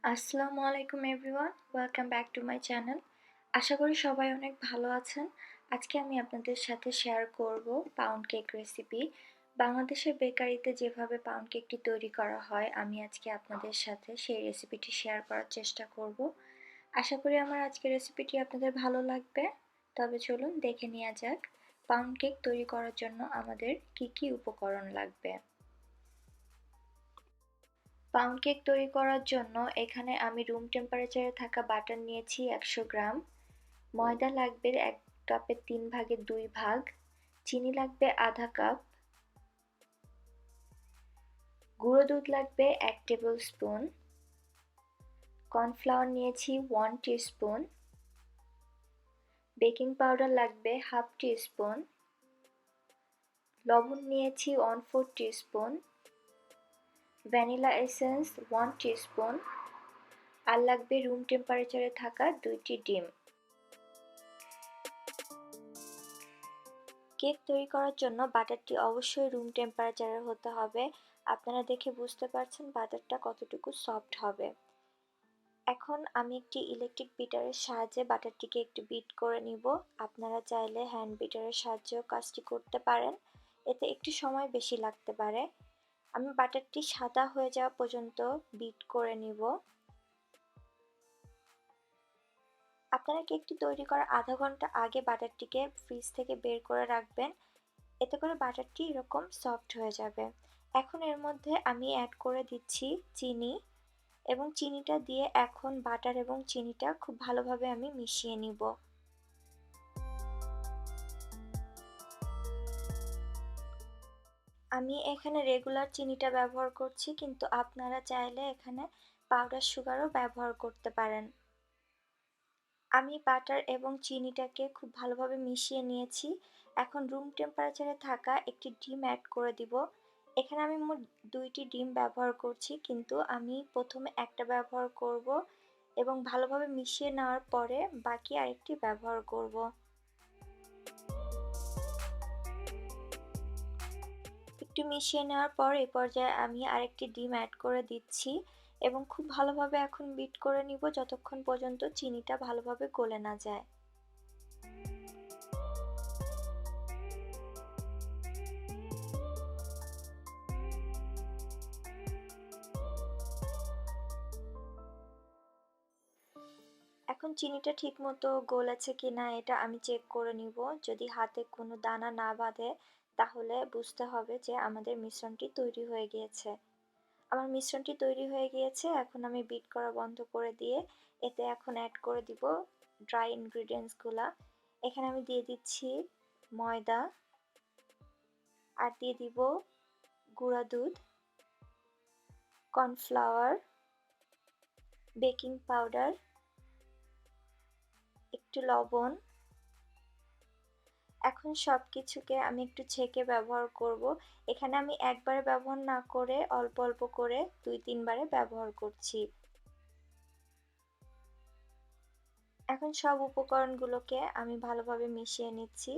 আসসালামু আলাইকুম everyone, welcome back to my channel. আশা করি সবাই অনেক ভালো আছেন। আজকে আমি আপনাদের সাথে শেয়ার করব পাউন্ড কেক রেসিপি। বাংলাদেশের বেকারিতে যেভাবে পাউন্ড কেকটি তৈরি করা হয়, আমি আজকে আপনাদের সাথে সেই রেসিপিটি শেয়ার করার চেষ্টা করব। আশা করি আমার আজকের রেসিপিটি আপনাদের ভালো লাগবে। তবে চলুন দেখে নেওয়া যাক পাউন্ড কেক তৈরি করার জন্য আমাদের কি কি উপকরণ লাগবে। পাউন্ড কেক তৈরি করার জন্য এখানে আমি রুম টেম্পারেচারে থাকা বাটার নিয়েছি 100 গ্রাম, ময়দা লাগবে 1 কাপের 3 ভাগের 2 ভাগ, চিনি লাগবে আধা কাপ, গুঁড়ো দুধ লাগবে 1 টেবিল স্পুন, কর্নফ্লাওয়ার নিয়েছি 1 টিস্পুন, বেকিং পাউডার লাগবে হাফ টিস্পুন, লবণ নিয়েছি 1/4 টিস্পুন, ভ্যানিলা এসেন্স 1 টিস্পুন, আর লাগবে রুম টেম্পারেচারে থাকা 2টি ডিম। কেক তৈরি করার জন্য বাটারটি অবশ্যই রুম টেম্পারেচারে হতে হবে। আপনারা দেখে বুঝতে পারছেন বাটারটা কতটুকু সফট হবে। এখন আমি একটি ইলেকট্রিক বিটারের সাহায্যে বাটারটিকে একটু বিট করে নিব। আপনারা চাইলে হ্যান্ড বিটারের সাহায্যেও কাজটি করতে পারেন, এতে একটু সময় বেশি লাগতে পারে। আমি বাটারটি সাদা হয়ে যাওয়া পর্যন্ত বিট করে নিব। আপনারা কেকটি তৈরি করার আধা ঘন্টা আগে বাটারটিকে ফ্রিজ থেকে বের করে রাখবেন, এতে করে বাটারটি এরকম সফট হয়ে যাবে। এখন এর মধ্যে আমি অ্যাড করে দিচ্ছি চিনি, এবং চিনিটা দিয়ে এখন বাটার এবং চিনিটা খুব ভালোভাবে আমি মিশিয়ে নিব। আমি এখানে রেগুলার চিনিটা ব্যবহার করছি, কিন্তু আপনারা চাইলে এখানে পাউডার সুগারও ব্যবহার করতে পারেন। আমি বাটার এবং চিনিটাকে খুব ভালোভাবে মিশিয়ে নিয়েছি। এখন রুম টেম্পারেচারে থাকা একটি ডিম অ্যাড করে দিব। এখানে আমি মোট 2টি ডিম ব্যবহার করছি, কিন্তু আমি প্রথমে একটা ব্যবহার করব এবং ভালোভাবে মিশিয়ে নেওয়ার পরে বাকি আরেকটি ব্যবহার করব। একটু মিশিয়ে নেওয়ার পর এই পর্যায়ে আমি আরেকটি ডিম অ্যাড করে দিচ্ছি এবং খুব ভালোভাবে এখন বিট করে নিব যতক্ষণ পর্যন্ত চিনিটা ভালোভাবে গলে না যায়। এখন চিনিটা ঠিকমতো গলেছে কিনা এটা আমি চেক করে নিব। যদি হাতে কোনো দানা না বাঁধে তাহলে বুঝতে হবে যে আমাদের মিশ্রণটি তৈরি হয়ে গিয়েছে। আমার মিশ্রণটি তৈরি হয়ে গিয়েছে। এখন আমি বিট করা বন্ধ করে দিয়ে এতে এখন অ্যাড করে দিব ড্রাই ইনগ্রিডিয়েন্টসগুলা। এখানে আমি দিয়ে দিচ্ছি ময়দা, আর দিয়ে দিব গুঁড়া দুধ, কর্নফ্লাওয়ার, বেকিং পাউডার, একটু লবণ। এখন সব কিছুকে আমি একটু ছেঁকে ব্যবহার করব। এখানে আমি একবারে ব্যবহার না করে অল্প অল্প করে 2-3 বারে ব্যবহার করছি। এখন সব উপকরণগুলোকে আমি ভালোভাবে মিশিয়ে নিচ্ছি।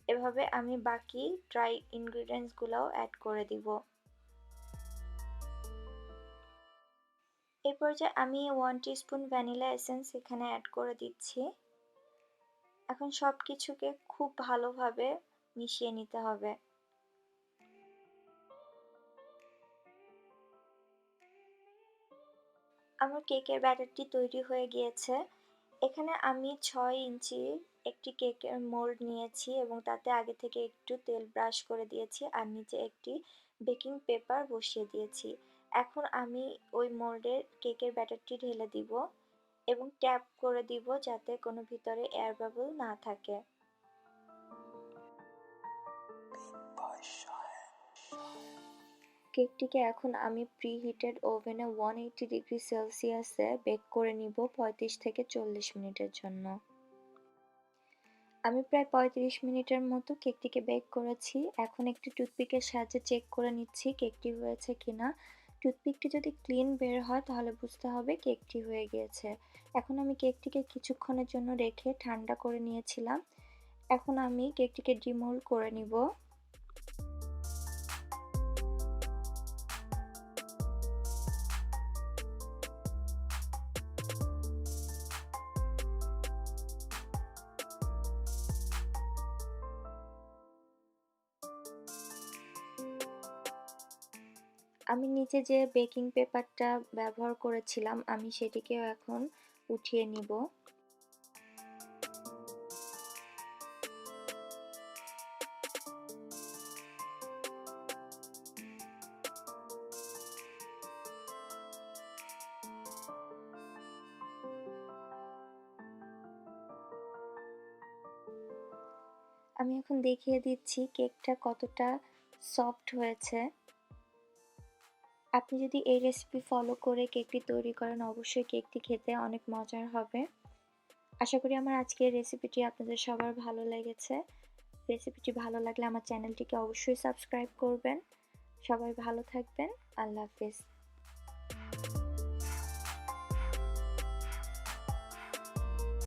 এভাবে আমি বাকি ড্রাই ইনগ্রিডিয়েন্টসগুলোও অ্যাড করে দিব। এই পর্যায়ে আমি 1 টিস্পুন ভ্যানিলা এসেন্স এখানে অ্যাড করে দিচ্ছি। এখন সব কিছুকে খুব ভালোভাবে মিশিয়ে নিতে হবে। আমার কেকের ব্যাটারটি তৈরি হয়ে গিয়েছে। এখানে আমি 6 ইঞ্চির একটি কেকের মোল্ড নিয়েছি এবং তাতে আগে থেকে একটু তেল ব্রাশ করে দিয়েছি, আর নিচে একটি বেকিং পেপার বসিয়ে দিয়েছি। এখন আমি ওই মোল্ডের কেকের ব্যাটারটি ঢেলে দিব এবং ট্যাপ করে দিব যাতে কোনো ভিতরে এয়ার বাবল না থাকে। কেকটিকে এখন আমি প্রিহিটেড ওভেনে 180 ডিগ্রি সেলসিয়াসে বেক করে নিব 35 থেকে 40 মিনিটের জন্য। আমি প্রায় 35 মিনিটের মতো কেকটিকে বেক করেছি। এখন একটি টুথপিকের সাহায্যে চেক করে নিচ্ছি কেকটি হয়েছে কিনা। টুথপিকটি যদি ক্লিন বের হয় তাহলে বুঝতে হবে কেকটি হয়ে গিয়েছে। এখন আমি কেকটিকে কিছুক্ষণের জন্য রেখে ঠান্ডা করে নিয়েছিলাম। এখন আমি কেকটিকে ডিমোল্ড করে নিব। আমি নিচে যে বেকিং পেপারটা ব্যবহার করেছিলাম আমি সেটিকেও এখন উঠিয়ে নিব। আমি এখন দেখিয়ে দিচ্ছি কেকটা কতটা সফট হয়েছে। আপনি যদি এই রেসিপি ফলো করে কেকটি তৈরি করেন অবশ্যই কেকটি খেতে অনেক মজার হবে। আশা করি আমার আজকের রেসিপিটি আপনাদের সবার ভালো লেগেছে। রেসিপিটি ভালো লাগলে আমার চ্যানেলটিকে অবশ্যই সাবস্ক্রাইব করবেন। সবাই ভালো থাকবেন। আল্লাহ হাফেজ।